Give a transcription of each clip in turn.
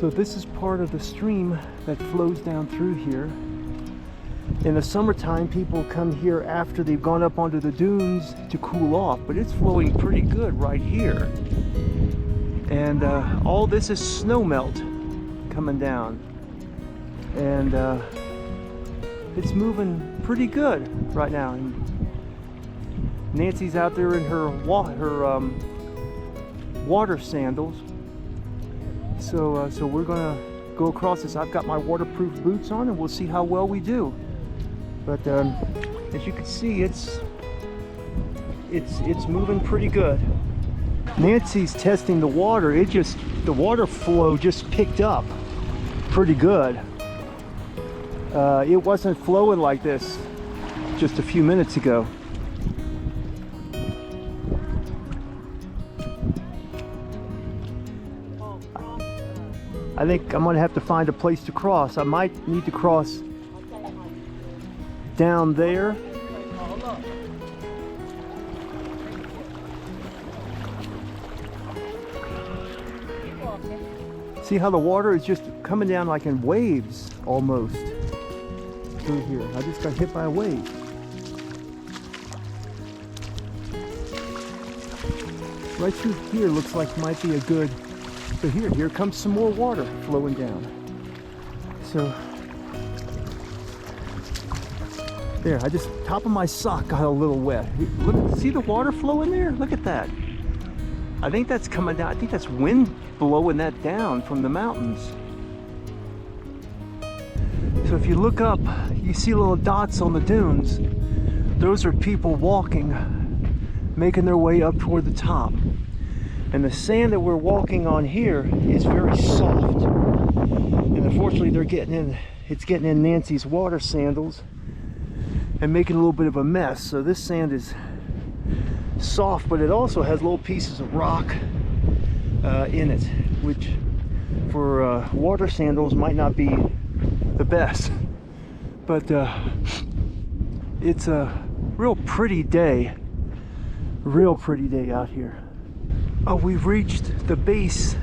So this is part of the stream that flows down through here. In the summertime, people come here after they've gone up onto the dunes to cool off, but it's flowing pretty good right here. And all this is snow melt coming down. And it's moving pretty good right now. And Nancy's out there in her water sandals. So we're gonna go across this. I've got my waterproof boots on, and we'll see how well we do. But as you can see, it's moving pretty good. Nancy's testing the water. The water flow just picked up pretty good. It wasn't flowing like this just a few minutes ago. I think I'm gonna have to find a place to cross. I might need to cross down there. See how the water is just coming down like in waves almost through here. I just got hit by a wave. Right through here looks like might be a good. So here comes some more water flowing down. So there, top of my sock got a little wet. Look, see the water flowing there? Look at that. I think that's coming down. I think that's wind blowing that down from the mountains. So if you look up, you see little dots on the dunes. Those are people walking, making their way up toward the top. And the sand that we're walking on here is very soft. And unfortunately it's getting in Nancy's water sandals and making a little bit of a mess. So this sand is soft, but it also has little pieces of rock in it, which for water sandals might not be the best. But it's a real pretty day out here. Oh, we've reached the base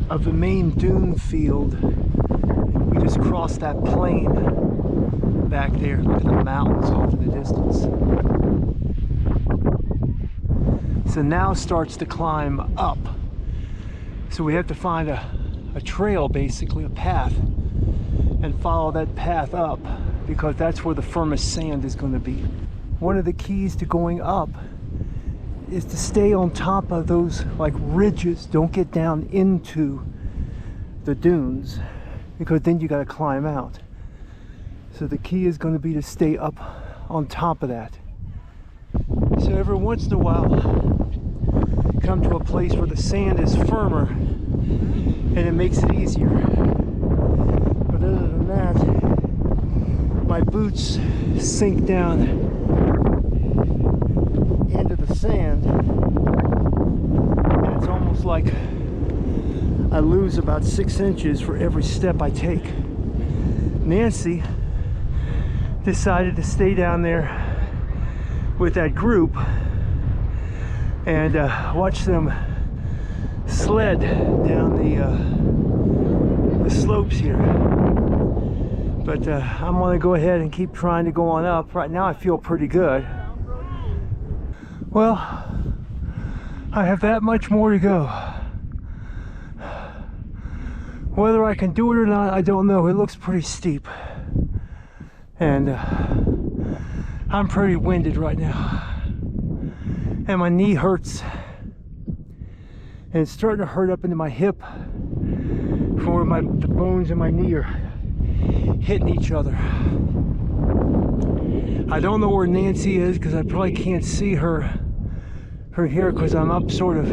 of the main dune field. We just crossed that plain back there. Look at the mountains off in the distance. So now starts the climb up. So we have to find a trail, basically a path, and follow that path up, because that's where the firmest sand is going to be. One of the keys to going up is to stay on top of those like ridges. Don't get down into the dunes, because then you got to climb out. So the key is going to be to stay up on top of that. So every once in a while, come to a place where the sand is firmer and it makes it easier. But other than that, my boots sink down into the sand, and it's almost like I lose about 6 inches for every step I take. Nancy decided to stay down there with that group and watch them sled down the slopes here. But I'm gonna go ahead and keep trying to go on up. Right now I feel pretty good. Well, I have that much more to go. Whether I can do it or not, I don't know. It looks pretty steep. And I'm pretty winded right now. And my knee hurts. And it's starting to hurt up into my hip from where the bones in my knee are hitting each other. I don't know where Nancy is, because I probably can't see her here, because I'm up sort of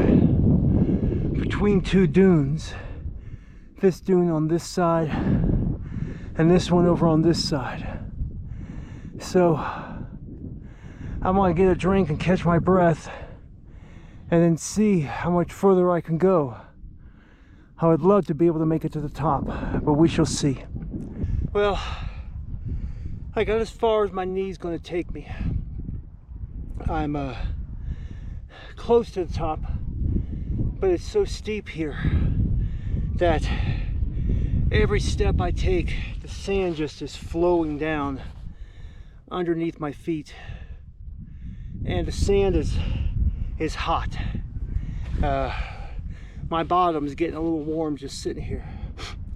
between two dunes. This dune on this side and this one over on this side. So I'm gonna get a drink and catch my breath and then see how much further I can go. I would love to be able to make it to the top, but we shall see. Well, I got as far as my knee's gonna take me. I'm close to the top, but it's so steep here that every step I take, the sand just is flowing down underneath my feet, and the sand is hot. My bottom's getting a little warm just sitting here,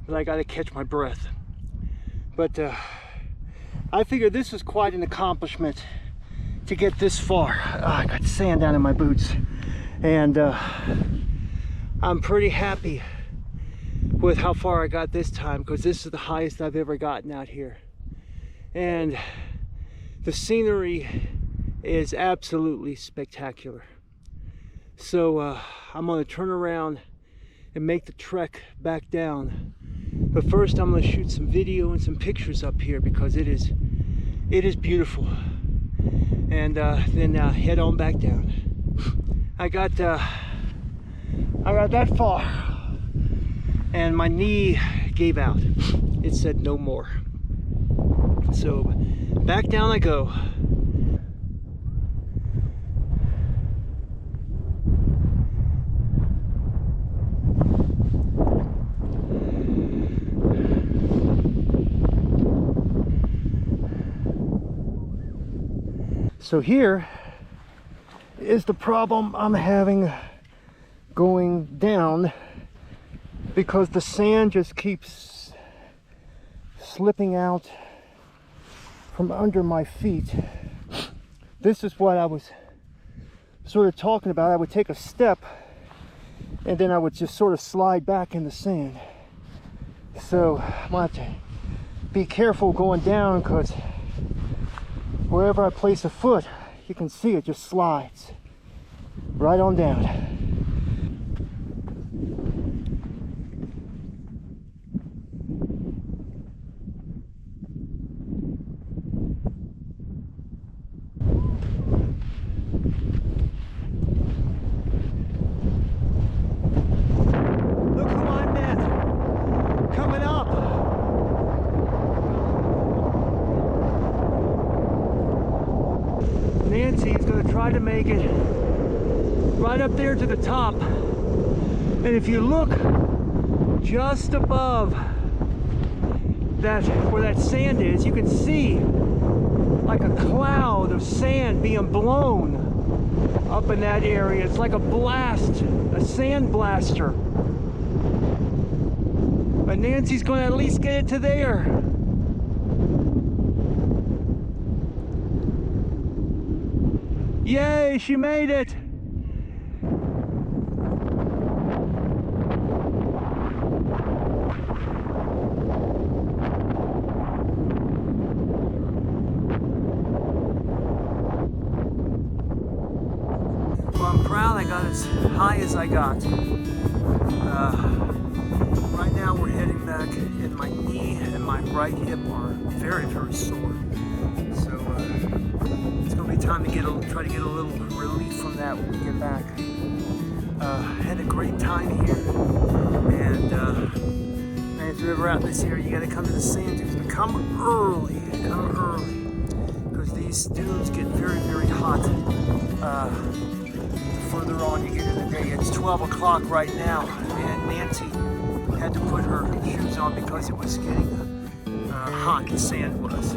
but I gotta catch my breath. But I figure this was quite an accomplishment to get this far. I got sand down in my boots, and I'm pretty happy with how far I got this time, because this is the highest I've ever gotten out here. And the scenery is absolutely spectacular. So I'm going to turn around and make the trek back down. But first I'm going to shoot some video and some pictures up here, because it is beautiful. And then head on back down. I got that far, and my knee gave out. It said no more. So back down I go. So here is the problem I'm having going down, because the sand just keeps slipping out from under my feet. This is what I was sort of talking about. I would take a step and then I would just sort of slide back in the sand. So I'm gonna have to be careful going down, because wherever I place a foot, you can see it just slides right on down. Look who I met coming up. Nancy is going to try to make it right up there to the top. And if you look just above that, where that sand is, you can see like a cloud of sand being blown up in that area. It's like a blast, a sand blaster. But Nancy's going to at least get it to there. Yay, she made it! Well, I'm proud I got as high as I got. Right now we're heading back, and my knee and my right hip are very, very sore. So it's going to be time to try to get a little relief from that when we get back. Had a great time here, and if you're ever out in this area, you got to come to the sand dunes, but come early, because these dunes get very, very hot. The further on you get in the day. It's 12 o'clock right now, and Nancy had to put her shoes on because it was getting hot, the sand was.